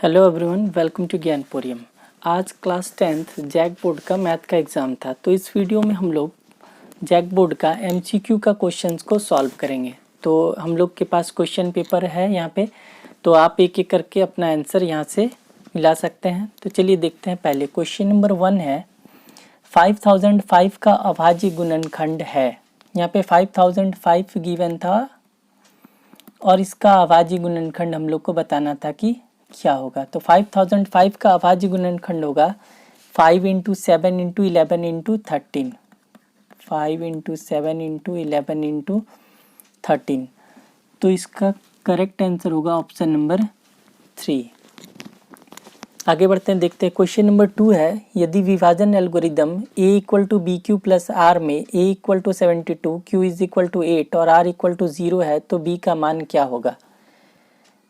Hello everyone, welcome to Gyanporium. आज class 10th JAC board का math का एग्ज़ाम था, तो इस वीडियो में हम लोग जैक बोर्ड का एमसीक्यू का क्वेश्चंस को सॉल्व करेंगे। तो हम लोग के पास क्वेश्चन पेपर है यहाँ पे, तो आप एक एक करके अपना आंसर यहाँ से मिला सकते हैं। तो चलिए देखते हैं। पहले क्वेश्चन नंबर 1 है 5005 का अभाज्य गुणनखंड है। यहाँ पे 5005 गिवन था और इसका अभाज्य गुणनखंड हम लोग को बताना था कि क्या होगा। तो 5005 का अभाज्य गुणनखंड होगा 5 × 7 × 11 × 13, 5 × 7 × 11 × 13। तो इसका करेक्ट आंसर होगा ऑप्शन नंबर 3। आगे बढ़ते हैं, देखते हैं। क्वेश्चन नंबर 2 है, यदि विभाजन एल्गोरिदम a = bq + r में a = 72, q = 8 और r = 0 है तो b का मान क्या होगा।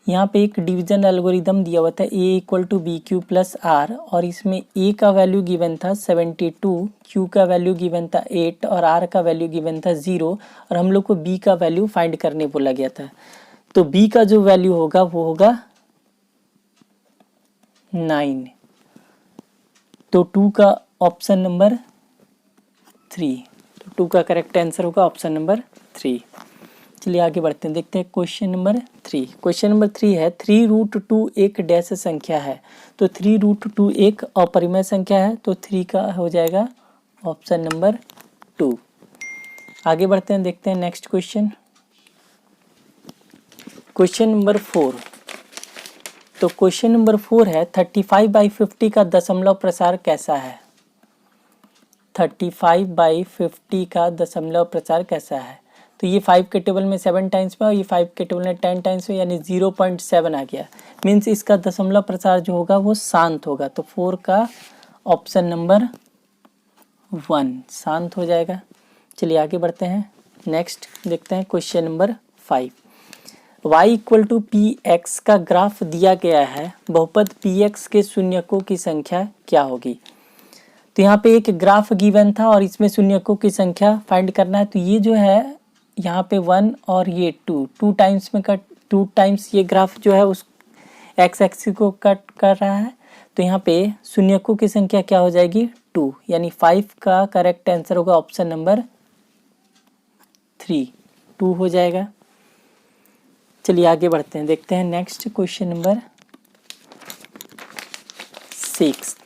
यहाँ पे एक डिवीजन एल्गोरिदम दिया हुआ था a = bq + r और इसमें a का वैल्यू गिवन था 72, q का वैल्यू गिवन था 8 और r का वैल्यू गिवन था 0 और हम लोग को b का वैल्यू फाइंड करने बोला गया था। तो b का जो वैल्यू होगा वो होगा 9। तो 2 का ऑप्शन नंबर 3, तो 2 का करेक्ट आंसर होगा ऑप्शन नंबर 3। चलिए आगे बढ़ते हैं, देखते हैं क्वेश्चन नंबर 3। क्वेश्चन नंबर 3 है 3√2 एक डैश संख्या है। तो 3√2 एक अपरिमेय संख्या है, तो 3 का हो जाएगा ऑप्शन नंबर 2। आगे बढ़ते हैं, देखते हैं नेक्स्ट क्वेश्चन। Question number 4। तो क्वेश्चन नंबर 4 है 35/50 का दशमलव प्रसार कैसा है। 35/50 का दशमलव प्रसार कैसा है। तो ये 5 के टेबल में 7 टाइम्स में और ये 5 के टेबल में 10 टाइम्स में, यानी 0.7 आ गया। मीन्स इसका दशमलव प्रसार जो होगा वो शांत होगा। तो 4 का ऑप्शन नंबर 1 शांत हो जाएगा। चलिए आगे बढ़ते हैं, नेक्स्ट देखते हैं क्वेश्चन नंबर 5। y = px का ग्राफ दिया गया है, बहुपद px के शून्यकों की संख्या क्या होगी। तो यहाँ पे एक ग्राफ गिवन था और इसमें शून्यकों की संख्या फाइंड करना है। तो ये जो है यहाँ पे 1 और ये 2 टाइम्स में कट, 2 टाइम्स ये ग्राफ जो है उस एक्स एक्सिस को कट कर रहा है। तो यहाँ पे शून्यकों की संख्या क्या हो जाएगी 2, यानी 5 का करेक्ट आंसर होगा ऑप्शन नंबर 3, 2 हो जाएगा। चलिए आगे बढ़ते हैं, देखते हैं नेक्स्ट क्वेश्चन नंबर 6।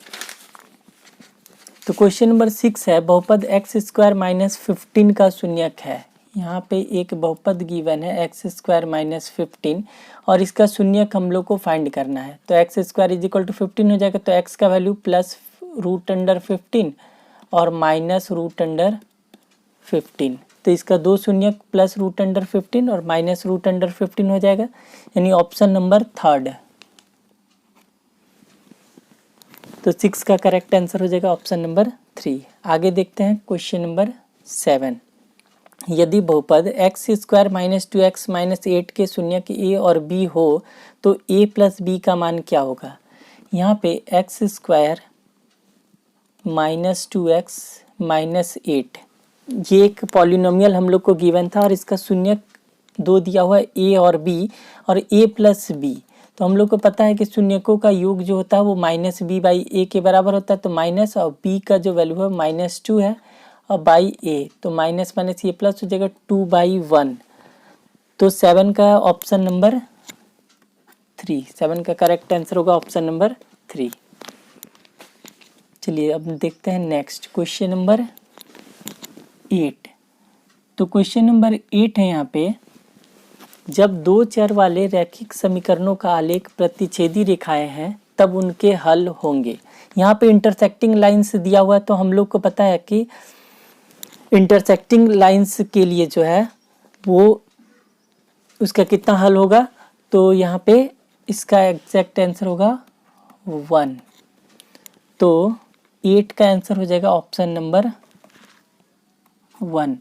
तो क्वेश्चन नंबर 6 है बहुपद x² - 15 का शून्यक है। यहाँ पे एक बहुपद गिवन है x² - 15 और इसका शून्यक हम लोग को फाइंड करना है। तो x² = 15 हो जाएगा। तो x का वैल्यू +√15 और -√15। तो इसका दो शून्यक +√15 और -√15 हो जाएगा, यानी ऑप्शन नंबर 3। तो 6 का करेक्ट आंसर हो जाएगा ऑप्शन नंबर 3। आगे देखते हैं क्वेश्चन नंबर 7। यदि बहुपद x² - 2x - 8 के शून्यक a और b हो तो a + b का मान क्या होगा। यहाँ पे x² - 2x - 8 ये एक पॉलिनोमियल हम लोग को गिवन था और इसका शून्यक 2 दिया हुआ है a और b और a + b। तो हम लोग को पता है कि शून्यकों का योग जो होता है वो -b/a के बराबर होता है। तो माइनस और b का जो वैल्यू है -2 है और बाई a, तो माइनस ये प्लस हो जाएगा 2/1। तो 7 का ऑप्शन नंबर 3, 7 का करेक्ट आंसर होगा ऑप्शन नंबर 3। चलिए अब देखते हैं नेक्स्ट क्वेश्चन नंबर 8। तो क्वेश्चन नंबर 8 है यहाँ पे, जब दो चर वाले रैखिक समीकरणों का आलेख प्रतिच्छेदी रेखाएं हैं तब उनके हल होंगे। यहाँ पे इंटरसेक्टिंग लाइंस दिया हुआ है, तो हम लोग को पता है कि इंटरसेक्टिंग लाइंस के लिए जो है वो उसका कितना हल होगा। तो यहाँ पे इसका एग्जैक्ट आंसर होगा 1। तो 8 का आंसर हो जाएगा ऑप्शन नंबर 1,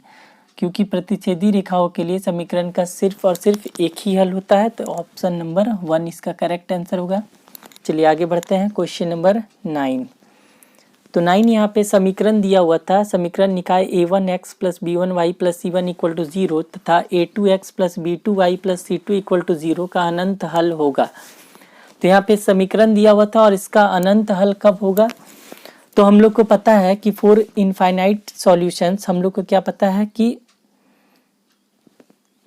क्योंकि प्रतिच्छेदी रेखाओं के लिए समीकरण का सिर्फ और सिर्फ एक ही हल होता है। तो ऑप्शन नंबर 1 इसका करेक्ट आंसर होगा। चलिए आगे बढ़ते हैं क्वेश्चन नंबर 9। तो 9 यहाँ पे समीकरण दिया हुआ था, समीकरण निकाय a1x + b1y + c1 = 0 तथा a2x + b2y + c2 = 0 का अनंत हल होगा। तो यहाँ पे समीकरण दिया हुआ था और इसका अनंत हल कब होगा, तो हम लोग को पता है कि फॉर इनफाइनाइट सॉल्यूशंस हम लोग को क्या पता है कि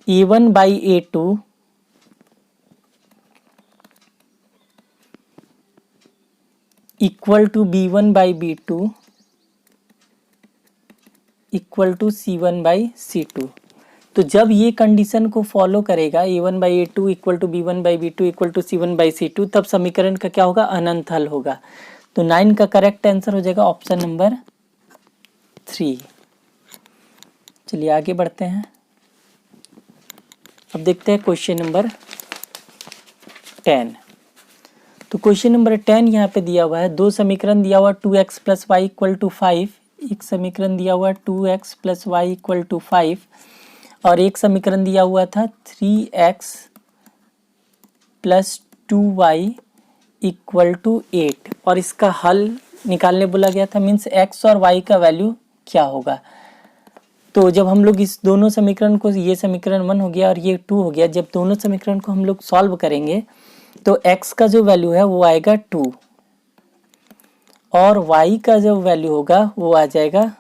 a1/a2 equal to b1/b2 equal to c1/c2। तो जब ये कंडीशन को फॉलो करेगा a1/a2 equal to b1/b2 equal to c1/c2, तब समीकरण का क्या होगा, अनंत हल होगा। तो 9 का करेक्ट आंसर हो जाएगा ऑप्शन नंबर 3। चलिए आगे बढ़ते हैं। अब देखते हैं क्वेश्चन नंबर 10। तो क्वेश्चन नंबर 10 यहाँ पे दिया हुआ है, दो समीकरण दिया हुआ 2x plus Y equal to 5, एक समीकरण दिया हुआ 2x plus Y equal to 5 और एक समीकरण दिया हुआ था 3x plus 2y equal to 8 और इसका हल निकालने बोला गया था, मीन्स x और y का वैल्यू क्या होगा। तो जब हम लोग इस दोनों समीकरण को, ये समीकरण 1 हो गया और ये 2 हो गया, जब दोनों समीकरण को हम लोग सॉल्व करेंगे तो x का जो वैल्यू है वो आएगा 2 और y का जो वैल्यू होगा वो आ जाएगा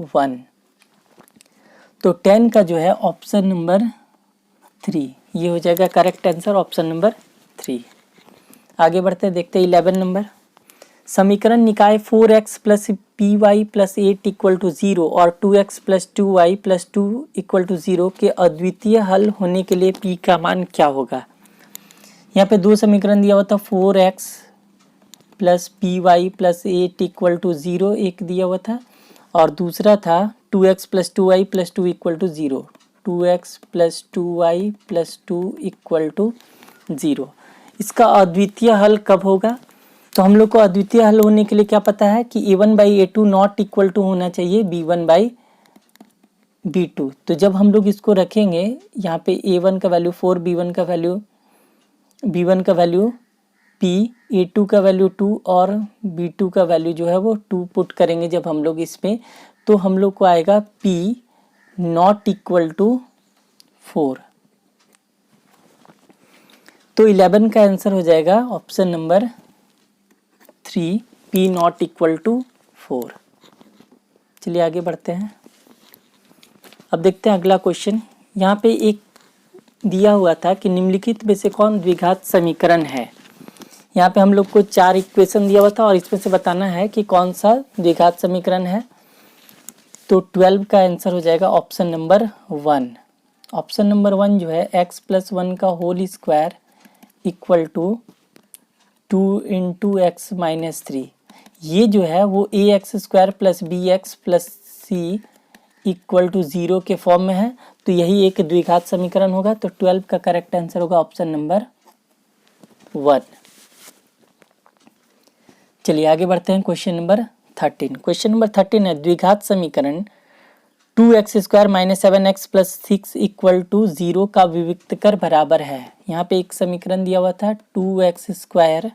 1। तो 10 का जो है ऑप्शन नंबर 3, ये हो जाएगा करेक्ट आंसर ऑप्शन नंबर 3। आगे बढ़ते हैं, देखते हैं 11 नंबर। समीकरण निकाय 4x plus p y plus 8 equal to 0 और 2x plus 2y plus 2 equal to 0 के अद्वितीय हल होने के लिए p का मान क्या होगा। यहाँ पे दो समीकरण दिया हुआ था 4x plus p y plus 8 equal to 0 एक दिया हुआ था और दूसरा था 2x plus 2y plus 2 equal to 0, 2x plus 2y plus 2 equal to 0। इसका अद्वितीय हल कब होगा, तो हम लोग को अद्वितीय हल होने के लिए क्या पता है कि a1/a2 नॉट इक्वल टू होना चाहिए b1/b2। तो जब हम लोग इसको रखेंगे यहाँ पे a1 का वैल्यू 4, b1 का वैल्यू p, a2 का वैल्यू 2 और b2 का वैल्यू जो है वो 2 पुट करेंगे जब हम लोग इसमें, तो हम लोग को आएगा p नॉट इक्वल टू 4। तो 11 का आंसर हो जाएगा option number 3, p not equal to 4। चलिए आगे बढ़ते हैं। अब देखते हैं अगला क्वेश्चन। यहाँ पे एक दिया हुआ था कि निम्नलिखित में से कौन द्विघात समीकरण है। यहाँ पे हम लोग को 4 इक्वेशन दिया हुआ था और इसमें से बताना है कि कौन सा द्विघात समीकरण है। तो 12 का आंसर हो जाएगा ऑप्शन नंबर 1। ऑप्शन नंबर 1 जो है x प्लस 1 का whole square equal to 2 into x minus 3, ये जो है वो ax square plus bx plus c equal to 0 के फॉर्म में है, तो यही एक द्विघात समीकरण होगा। तो 12 का करेक्ट आंसर होगा ऑप्शन नंबर 1। चलिए आगे बढ़ते हैं क्वेश्चन नंबर 13। क्वेश्चन नंबर 13 है द्विघात समीकरण 2x square minus 7x plus 6 equal to 0 का विविक्तकर बराबर है। यहाँ पे एक समीकरण दिया हुआ था 2x square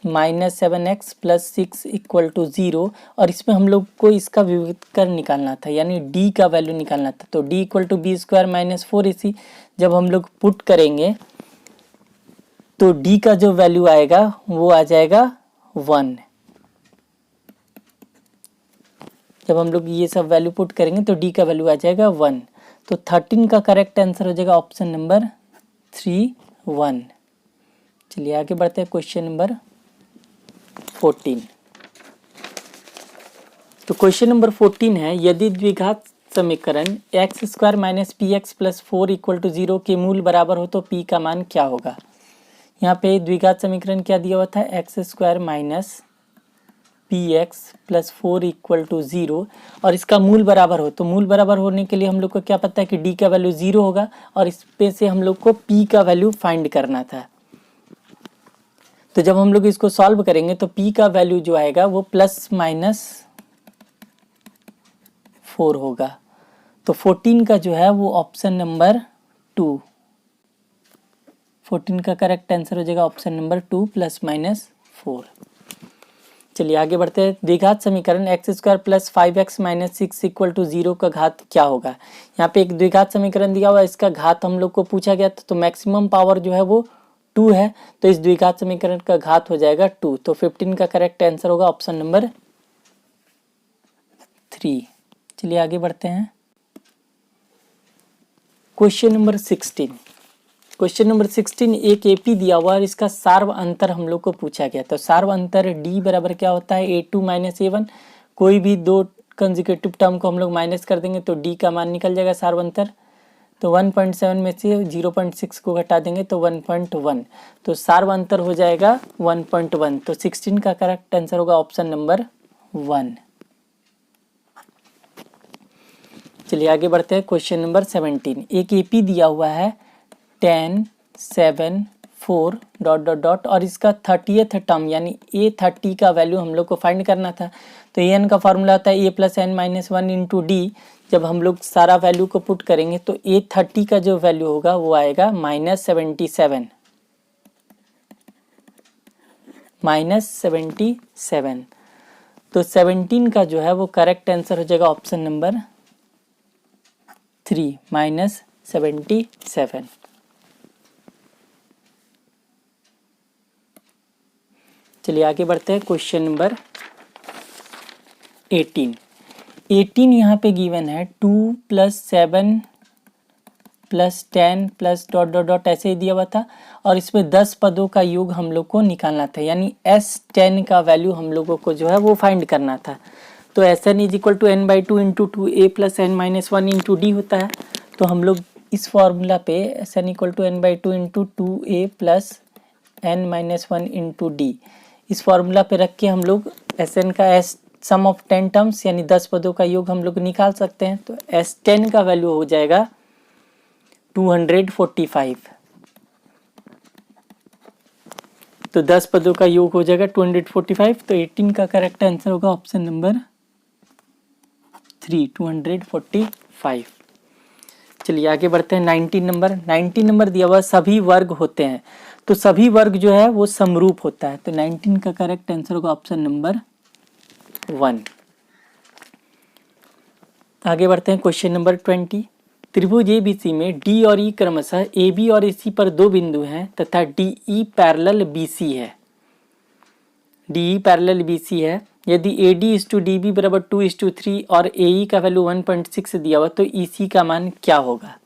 minus 7x plus 6 equal to 0 और इसमें हम लोग को इसका विविक्तकर निकालना था, यानी d का वैल्यू निकालना था। तो d equal to b square minus 4ac जब हम लोग पुट करेंगे तो d का जो वैल्यू आएगा वो आ जाएगा 1। जब हम लोग ये सब वैल्यू पुट करेंगे तो d का वैल्यू आ जाएगा 1। तो 13 का करेक्ट आंसर हो जाएगा ऑप्शन नंबर 3, 1। चलिए आगे बढ़ते हैं क्वेश्चन नंबर 14। तो क्वेश्चन नंबर 14 है यदि द्विघात समीकरण x square minus p x plus 4 equal to 0 के मूल बराबर हो तो p का मान क्या होगा। यहाँ पे द्विघात समीकरण क्या दिया हुआ था, x square minus p x plus 4 equal to 0 और इसका मूल बराबर हो, तो मूल बराबर होने के लिए हम लोग को क्या पता है कि d का वैल्यू 0 होगा और इस पे से हम लोग को p का वैल्यू फाइंड करना था। तो जब हम लोग इसको सॉल्व करेंगे तो p का वैल्यू जो आएगा वो प्लस माइनस 4 होगा। तो 14 का जो है वो ऑप्शन नंबर 2, 14 का करेक्ट आंसर हो जाएगा ऑप्शन नंबर 2 प्लस माइनस 4। चलिए आगे बढ़ते हैं। द्विघात समीकरण x square plus 5x minus 6 equal to 0 का घात क्या होगा। यहाँ पे एक द्विघात समीकरण दिया हुआ है, इसका घात हम लोग को पूछा गया था, तो मैक्सिमम पावर जो है वो 2 है तो इस द्विघात समीकरण का घात हो जाएगा 2। तो 15 का करेक्ट आंसर होगा ऑप्शन नंबर 3। चलिए आगे बढ़ते हैं। Question number 16। क्वेश्चन नंबर 16 एक एपी दिया हुआ और इसका सार्व अंतर हम लोग को पूछा गया। तो सार्व अंतर डी बराबर क्या होता है, A2 माइनस A1। कोई भी दो कंसेक्यूटिव टर्म को हम लोग माइनस कर देंगे तो डी का मान निकल जाएगा सार्व अंतर। तो 1.7 में से 0.6 को घटा देंगे तो 1.1, तो सार्व अंतर हो जाएगा 1.1। तो 16 का करेक्ट आंसर होगा ऑप्शन नंबर 1। चलिए आगे बढ़ते हैं। Question number 17। एक एपी दिया हुआ है 10, 7, 4 डॉट डॉट डॉट और इसका 30th टर्म यानी A30 का वैल्यू हम लोग को फाइंड करना था। तो एन का फार्मूला होता है A plus n minus 1 into d. जब हम लोग सारा वैल्यू को पुट करेंगे तो A30 का जो वैल्यू होगा वो आएगा -77 -77। तो 17 का जो है वो करेक्ट आंसर हो जाएगा ऑप्शन नंबर 3 -77। चलिए आगे बढ़ते हैं। क्वेश्चन नंबर 18 यहाँ पे गिवन है 2 + 7 + 10 + डॉट डॉट डॉट ऐसे ही दिया हुआ था और इसमें 10 पदों का योग हम लोग को निकालना था, यानी S10 का वैल्यू हम लोगों को जो है वो फाइंड करना था। तो Sn = n/2 × 2a + n-1 × d होता है। तो हम लोग इस फॉर्मूला पे Sn = n/2 × 2a + n-1 × d इस फॉर्मूला पे रख के हम लोग Sn का सम ऑफ 10 टर्म्स यानी 10 पदों का योग हम लोग निकाल सकते हैं। तो S10 का वैल्यू हो जाएगा 245। तो 10 पदों का योग हो जाएगा 245। तो 18 का करेक्ट आंसर होगा ऑप्शन नंबर 3 245। चलिए आगे बढ़ते हैं। 19 नंबर दिया हुआ सभी वर्ग होते हैं। तो सभी वर्ग जो है वो समरूप होता है। तो 19 का करेक्ट आंसर होगा ऑप्शन नंबर 1। आगे बढ़ते हैं। Question number 20। त्रिभुज ABC में D और E क्रमशः AB और AC पर 2 बिंदु हैं तथा DE पैरेलल BC है। DE पैरेलल BC है। यदि AD/DB = 2:3 और AE का वैल्यू 1.6 दिया हुआ तो EC का मान क्या होगा।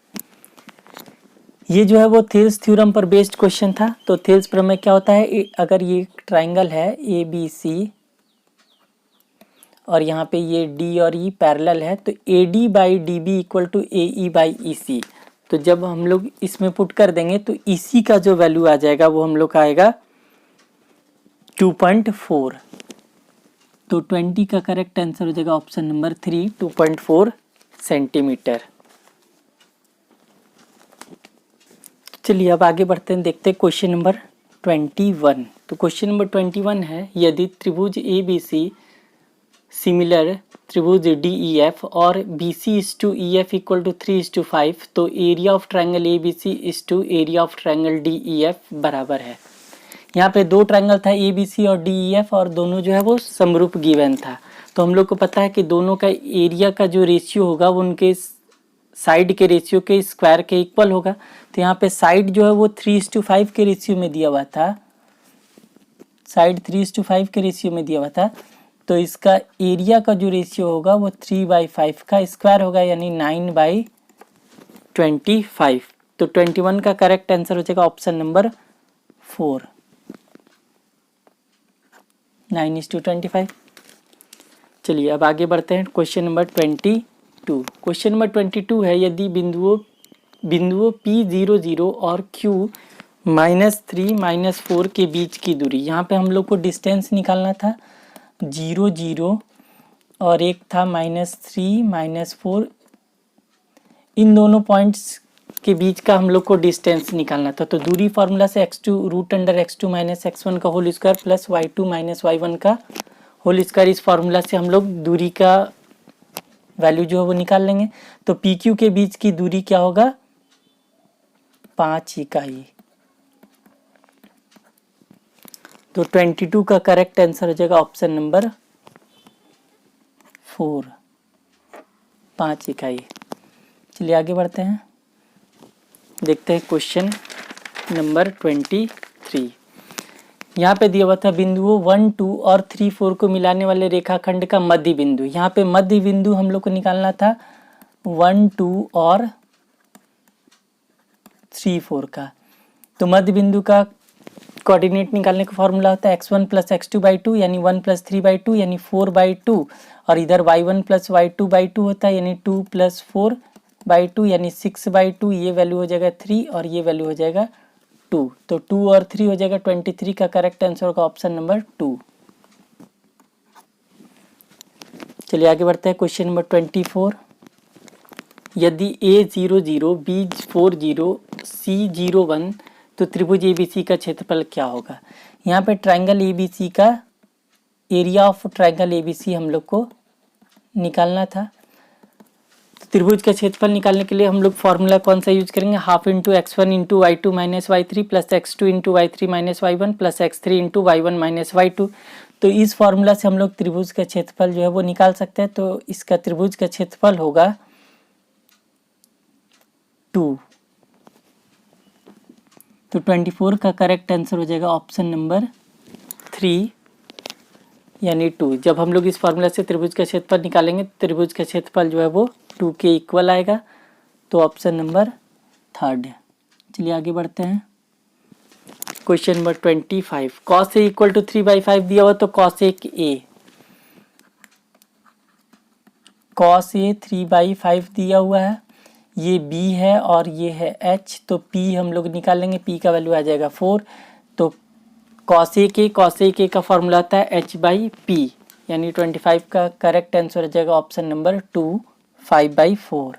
ये जो है वो थेल्स थ्योरम पर बेस्ड क्वेश्चन था। तो थेल्स प्रमेय क्या होता है, अगर ये ट्राइंगल है ABC और यहाँ पे ये D और E पैरेलल है तो AD/DB = AE/EC। तो जब हम लोग इसमें पुट कर देंगे तो EC का जो वैल्यू आ जाएगा वो हम लोग का आएगा 2.4। तो 20 का करेक्ट आंसर हो जाएगा ऑप्शन नंबर 3 2.4 सेंटीमीटर। चलिए अब आगे बढ़ते हैं, देखते हैं क्वेश्चन नंबर 21। तो क्वेश्चन नंबर 21 है, यदि त्रिभुज ABC सिमिलर त्रिभुज DEF और BC/EF = 3:5 तो area of triangle ABC area of triangle DEF बराबर है। यहाँ पे दो ट्राइंगल था ABC और DEF और दोनों जो है वो समरूप गिवन था। तो हम लोग को पता है कि दोनों का एरिया का जो रेशियो होगा वो उनके साइड के रेशियो के स्क्वायर के इक्वल होगा। तो यहाँ पे साइड जो है वो 3:5 के रेशियो में दिया हुआ था, साइड 3:5 के रेशियो में दिया हुआ था। तो इसका एरिया का जो रेशियो होगा वो 3/5 का स्क्वायर होगा यानी 9/25। तो 21 का करेक्ट आंसर हो जाएगा ऑप्शन नंबर 4 9:25। चलिए अब आगे बढ़ते हैं। Question number 22। क्वेश्चन नंबर 22 है, यदि बिंदुओं P00 और Q -3 -4 के बीच की दूरी, यहाँ पे हम लोग को डिस्टेंस निकालना था 0 0 और एक था -3 -4, इन दोनों पॉइंट्स के बीच का हम लोग को डिस्टेंस निकालना था। तो दूरी फार्मूला से x2 √x2 - x1 का whole square plus y2 - y1 का होल स्क्वायर, इस फार्मूला से हम लोग दूरी का वैल्यू जो है वो निकाल लेंगे। तो PQ के बीच की दूरी क्या होगा, 5 इकाई। तो 22 का करेक्ट आंसर हो जाएगा ऑप्शन नंबर 4 5 इकाई। चलिए आगे बढ़ते हैं, देखते हैं क्वेश्चन नंबर 23। यहाँ पे दिया हुआ था बिंदुओं 1, 2 और 3, 4 को मिलाने वाले रेखाखंड का मध्य बिंदु। यहाँ पे मध्य बिंदु हम लोग को निकालना था 1, 2 और 3, 4 का। तो मध्य बिंदु का कोऑर्डिनेट निकालने का फॉर्मूला होता है x1 + x2/2 यानी 1 + 3/2 यानी 4/2, और इधर y1 + y2/2 होता है यानी 2 + 4/2 यानी 6/2। ये वैल्यू हो जाएगा 3 और ये वैल्यू हो जाएगा 2। तो 2 और 3 हो जाएगा 23 का करेक्ट आंसर होगा ऑप्शन नंबर 2। चलिए आगे बढ़ते हैं। Question number 24। यदि A00 B40 C01 तो त्रिभुज ABC का क्षेत्रफल क्या होगा। यहाँ पे ट्रायंगल ABC का एरिया ऑफ ट्रायंगल ABC हम लोग को निकालना था। तो त्रिभुज का क्षेत्रफल निकालने के लिए हम लोग फॉर्मूला कौन सा यूज करेंगे, half into x1 into y2 minus y3 plus x2 into y3 minus y1 plus x3 into y1 minus y2। तो इस फॉर्मूला से हम लोग त्रिभुज का क्षेत्रफल जो है वो निकाल सकते हैं। तो इसका त्रिभुज का क्षेत्रफल होगा 2। तो 24 का करेक्ट आंसर हो जाएगा ऑप्शन नंबर 3 यानी 2। जब हम लोग इस फॉर्मूला से त्रिभुज का क्षेत्रफल निकालेंगे त्रिभुज का क्षेत्रफल जो है वो 2 के इक्वल आएगा। तो ऑप्शन नंबर 3 है। चलिए आगे बढ़ते हैं। Question number 25। cos A = 3/5 दिया हुआ, तो cos A 3/5 दिया हुआ है। ये B है और ये है H। तो P हम लोग निकालेंगे, P का वैल्यू आ जाएगा 4। तो cos A का फॉर्मूला आता है H/P यानी 25 का करेक्ट आंसर हो जाएगा ऑप्शन नंबर 2 5/4।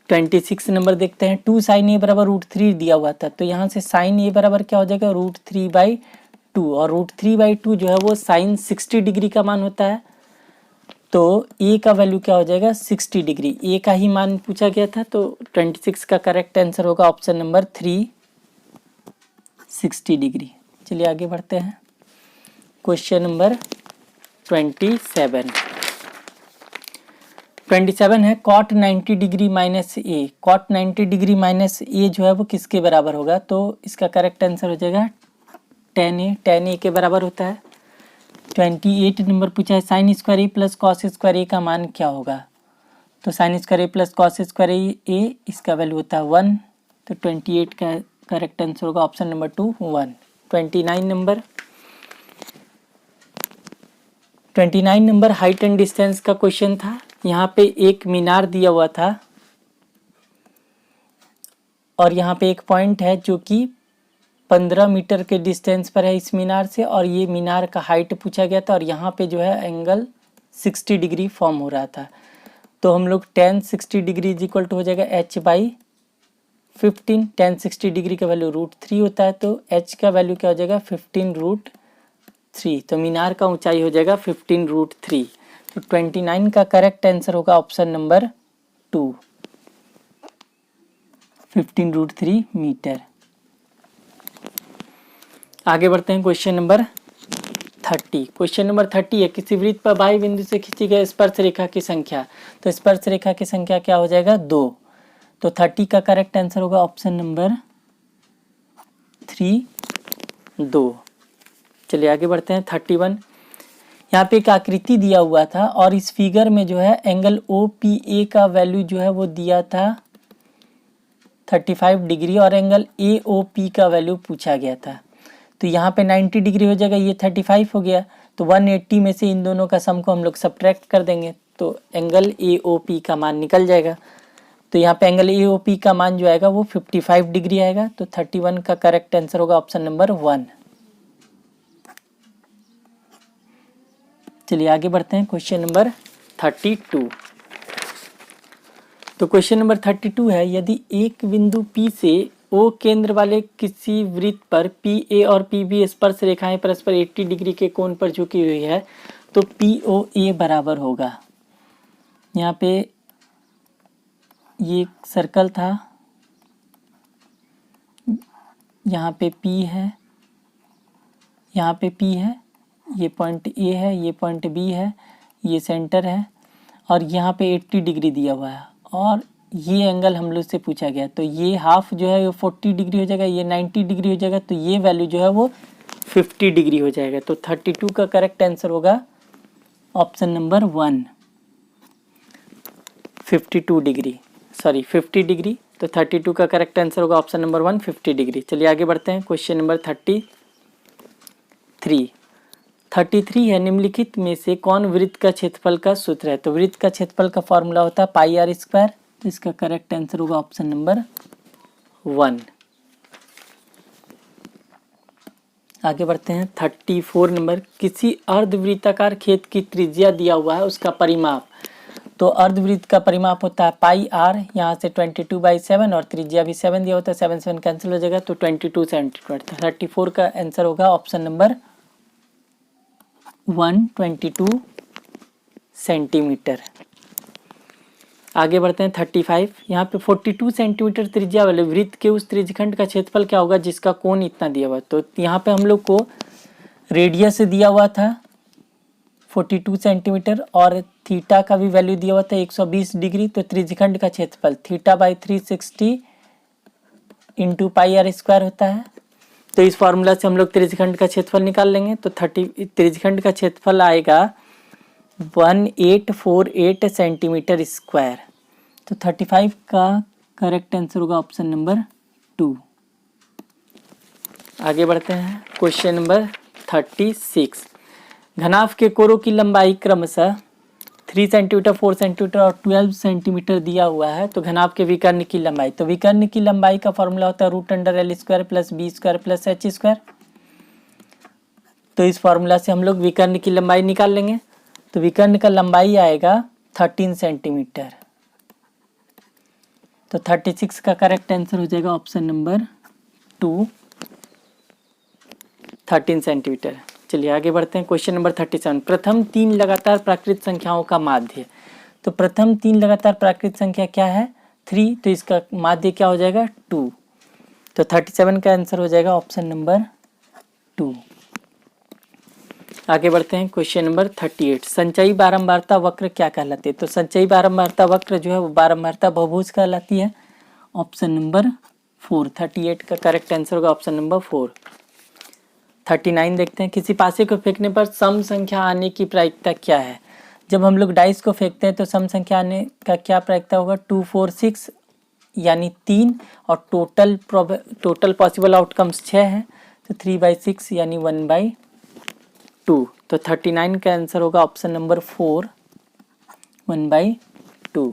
26 नंबर देखते हैं। 2 sin A बराबर √3 दिया हुआ था। तो यहाँ से sin A बराबर क्या हो जाएगा √3/2, और √3/2 जो है वो sin 60 डिग्री का मान होता है। तो A का वैल्यू क्या हो जाएगा 60 डिग्री। A का ही मान पूछा गया था। तो 26 का करेक्ट आंसर होगा ऑप्शन नंबर 3 60 डिग्री। चलिए आगे बढ़ते हैं। क्वेश्चन नंबर 27 है cot 90 degree minus A। cot 90 degree minus A जो है वो किसके बराबर होगा। तो इसका करेक्ट आंसर हो जाएगा tan A के बराबर होता है। 28 नंबर पूछा है sin square A plus cos square A का मान क्या होगा। तो sin square A plus cos square A इसका वैल्यू होता है 1। तो 28 का करेक्ट आंसर होगा option number 2 1। 29 number height and distance का क्वेश्चन था। यहाँ पे एक मीनार दिया हुआ था और यहाँ पे एक पॉइंट है जो कि 15 मीटर के डिस्टेंस पर है इस मीनार से, और ये मीनार का हाइट पूछा गया था, और यहाँ पे जो है एंगल 60 डिग्री फॉर्म हो रहा था। तो हम लोग tan 60 degree is equal to हो जाएगा H/15। tan 60 डिग्री का वैल्यू √3 होता है। तो H का वैल्यू क्या हो जाएगा 15√3। तो मीनार का ऊंचाई हो जाएगा 15√3। तो 29 का करेक्ट आंसर होगा ऑप्शन नंबर 2 15√3 मीटर। आगे बढ़ते हैं। Question number 30। क्वेश्चन नंबर 30 है किसी वृत्त पर बाह्य बिंदु से खींची गई स्पर्श रेखा की संख्या। तो स्पर्श रेखा की संख्या क्या हो जाएगा 2। तो 30 का करेक्ट आंसर होगा ऑप्शन नंबर 3 2। चलिए आगे बढ़ते हैं। 31। यहाँ पे एक आकृति दिया हुआ था और इस फिगर में जो है एंगल OPA का वैल्यू जो है वो दिया था 35 डिग्री और एंगल AOP का वैल्यू पूछा गया था। तो यहाँ पे 90 डिग्री हो जाएगा, ये 35 हो गया। तो 180 में से इन दोनों का सम को हम लोग सब्ट्रैक्ट कर देंगे तो एंगल AOP का मान निकल जाएगा। तो यहाँ पे एंगल AOP का मान जो आएगा वो 55 डिग्री आएगा। तो 31 का करेक्ट आंसर होगा ऑप्शन नंबर 1। चलिए आगे बढ़ते हैं। Question number 32। तो क्वेश्चन नंबर 32 है यदि एक बिंदु P से O केंद्र वाले किसी वृत्त पर PA और PB स्पर्श रेखाएं परस्पर 80 डिग्री के कोण पर झुकी हुई है तो POA बराबर होगा। यहाँ पे ये सर्कल था, यहाँ पे P है, यहाँ पे P है, ये पॉइंट A है, ये पॉइंट B है, ये सेंटर है और यहाँ पे 80 डिग्री दिया हुआ है और ये एंगल हम लोग से पूछा गया, तो ये हाफ जो है वो 40 डिग्री हो जाएगा, ये 90 डिग्री हो जाएगा, तो ये वैल्यू जो है वो 50 डिग्री हो जाएगा। तो 32 का करेक्ट आंसर होगा option number 1, 52 degree, sorry 50 degree. तो 32 का करेक्ट आंसर होगा ऑप्शन नंबर 1, 50 डिग्री। चलिए आगे बढ़ते हैं। क्वेश्चन नंबर 33 है, निम्नलिखित में से कौन वृत्त का क्षेत्रफल का सूत्र है? तो वृत्त का क्षेत्रफल का फॉर्मूला होता है पाई आर स्क्वायर, तो इसका करेक्ट आंसर होगा ऑप्शन नंबर 1। आगे बढ़ते हैं 34 नंबर, किसी अर्धवृत्ताकार खेत की त्रिज्या दिया हुआ है, उसका परिमाप। तो अर्धवृत्त का परिमाप होता है पाई आर, यहाँ से 22/7 और त्रिज्या भी 7 दिया होता है, 7 7 कैंसिल हो जाएगा, तो 22 सेंटीमीटर। 34 का आंसर होगा ऑप्शन नंबर 122 सेंटीमीटर। आगे बढ़ते हैं 35, यहाँ पे 42 सेंटीमीटर त्रिज्या वाले वृत्त के उस त्रिज्यखंड का क्षेत्रफल क्या होगा जिसका कोण इतना दिया हुआ। तो यहाँ पे हम लोग को रेडियस दिया हुआ था 42 सेंटीमीटर और थीटा का भी वैल्यू दिया हुआ था 120 डिग्री। तो त्रिज्यखंड का क्षेत्रफल θ/360 इंटू पाई आर स्क्वायर होता है। तो इस फॉर्मूला से हम लोग त्रिज्यखंड का क्षेत्रफल निकाल लेंगे। तो त्रिज्यखंड का क्षेत्रफल आएगा 1848 सेंटीमीटर स्क्वायर। तो 35 का करेक्ट आंसर होगा ऑप्शन नंबर 2। आगे बढ़ते हैं क्वेश्चन नंबर 36, घनाभ के कोरों की लंबाई क्रमशः 3 सेंटीमीटर, 4 सेंटीमीटर और 12 सेंटीमीटर दिया हुआ है। तो घनाभ के विकर्ण की लंबाई, तो विकर्ण की लंबाई का फॉर्मूला होता है √L² + B² + H²। तो इस फॉर्मूला से हम लोग विकर्ण की लंबाई निकाल लेंगे। तो विकर्ण का लंबाई आएगा 13 सेंटीमीटर। तो 36 का करेक्ट आंसर हो जाएगा ऑप्शन नंबर 2, 13 सेंटीमीटर। चलिए आगे बढ़ते हैं क्वेश्चन नंबर 37, प्रथम 3 लगातार प्राकृत संख्याओं का माध्य। तो प्रथम 3 लगातार प्राकृत संख्या क्या है? 3, तो इसका माध्य क्या हो जाएगा? 2। तो 37 का आंसर हो जाएगा ऑप्शन नंबर 2। आगे बढ़ते हैं क्वेश्चन नंबर 38, संचयी बारंबारता वक्र क्या कहलाती है? तो संचयी बारंबारता वक्र जो है वो बारंबारता बहुभुज कहलाती है, ऑप्शन नंबर 4। 38 का करेक्ट आंसर होगा ऑप्शन नंबर 4। 39 देखते हैं, किसी पासे को फेंकने पर सम संख्या आने की प्रायिकता क्या है? जब हम लोग डाइस को फेंकते हैं तो सम संख्या आने का क्या प्रायिकता होगा? 2 4 6 यानी 3, और टोटल पॉसिबल आउटकम्स 6 है, तो 3/6 यानी 1/2। तो 39 का आंसर होगा ऑप्शन नंबर 4, 1/2।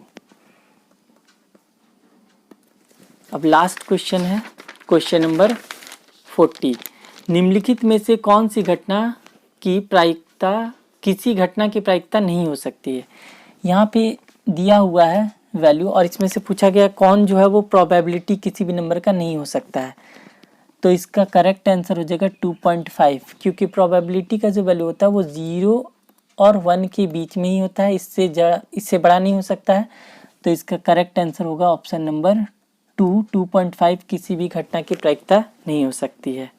अब लास्ट क्वेश्चन है क्वेश्चन नंबर 40, निम्नलिखित में से कौन सी घटना की प्रायिकता किसी घटना की प्रायिकता नहीं हो सकती है? यहाँ पे दिया हुआ है वैल्यू और इसमें से पूछा गया कौन जो है वो प्रोबेबिलिटी किसी भी नंबर का नहीं हो सकता है। तो इसका करेक्ट आंसर हो जाएगा 2.5, क्योंकि प्रोबेबिलिटी का जो वैल्यू होता है वो 0 और 1 के बीच में ही होता है, इससे बड़ा नहीं हो सकता है। तो इसका करेक्ट आंसर होगा ऑप्शन नंबर 2, 2.5 किसी भी घटना की प्रायिकता नहीं हो सकती है।